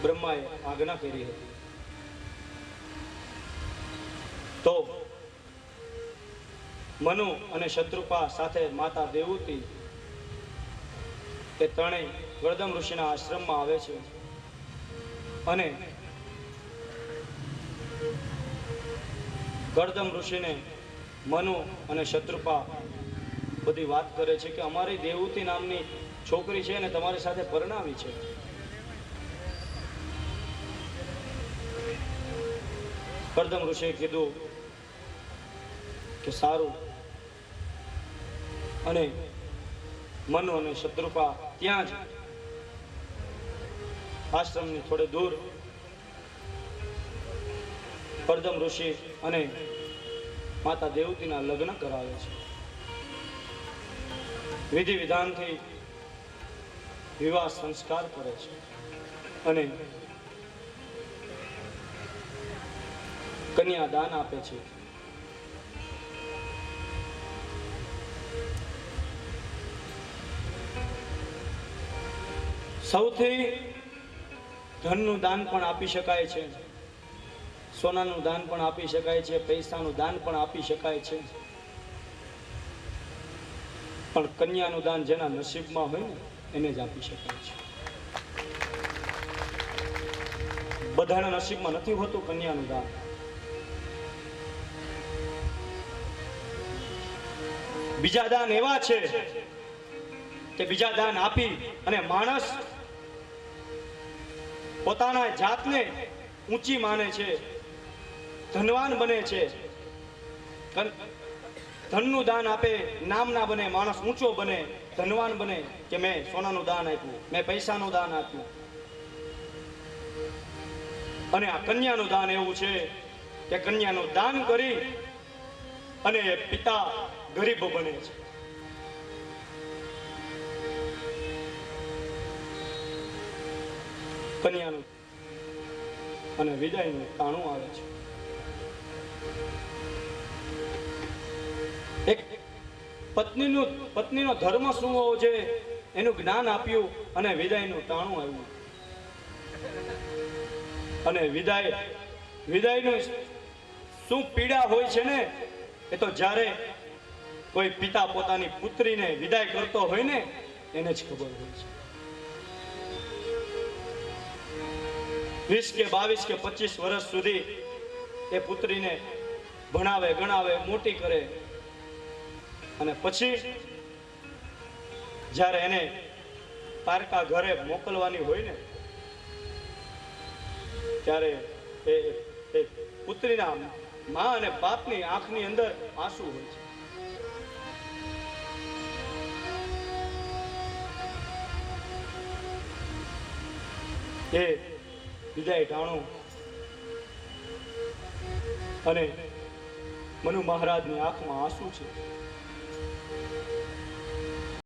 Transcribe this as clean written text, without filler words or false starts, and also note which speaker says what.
Speaker 1: બ્રહ્માએ આજ્ઞા કરી હતી. તો મનુ અને શત્રુપા સાથે માતા દેવહૂતિ એ ત્રણેય ગળદમ ઋષિના આશ્રમમાં આવે છે અને ગળદમ ઋષિને મનુ અને શત્રુપા બધી વાત કરે છે કે અમારી દેવહૂતિ નામની છોકરી છે અને તમારી સાથે પરણાવી છે. ગળદમ ઋષિએ કીધું કે સારું. અને મનુ અને શત્રુપા ત્યાં જ આશ્રમની થોડે દૂર ગળદમ ઋષિ અને માતા દેવહૂતિના લગ્ન કરાવે છે. વિધિ વિધાનથી વિવાહ સંસ્કાર કરે છે અને કન્યા દાન આપે છે. સૌથી ધનનું દાન પણ આપી શકાય છે, સોનાનું દાન પણ આપી શકાય છે, પૈસાનું દાન પણ આપી શકાય છે, પણ કન્યાનું દાન જેના નસીબમાં હોય ને એને જ આપી શકાય છે. બધાના નસીબમાં નથી હોતું કન્યાનું દાન. બીજા દાન એવા છે કે બીજા દાન આપી અને માણસ પોતાના જાતને ઊંચી માને છે, ધનવાન બને છે. ધનનું દાન આપે, નામ ના બને, માણસ ઊંચો બને, ધનવાન બને કે મેં સોનાનું દાન આપ્યું, મેં પૈસાનું દાન આપ્યું. અને આ કન્યાનું દાન એવું છે કે કન્યાનું દાન કરી અને પિતા ગરીબ બને છે. કન્યાનું અને વિદાયનું તાણું આવે છે. એક પત્નીનો ધર્મ શું હોવો જોઈએ એનું જ્ઞાન આપ્યું અને વિદાયનું તાણું આવ્યું. અને વિદાયનું શું પીડા હોય છે ને એ તો જ્યારે કોઈ પિતા પોતાની પુત્રીને વિદાય કરતો હોય ને એને જ ખબર હોય છે. 20 કે 22 કે 25 વર્ષ સુધી એ પુત્રીને ભણાવે ગણાવે મોટી કરે અને પછી જ્યારે એને પારકા ઘરે મોકલવાની હોય ને ત્યારે એ પુત્રીના મા અને બાપની આંખની અંદર આંસુ હોય છે. એ વિદાય ટાણું અને મનુ મહારાજની આંખમાં આંસુ છે.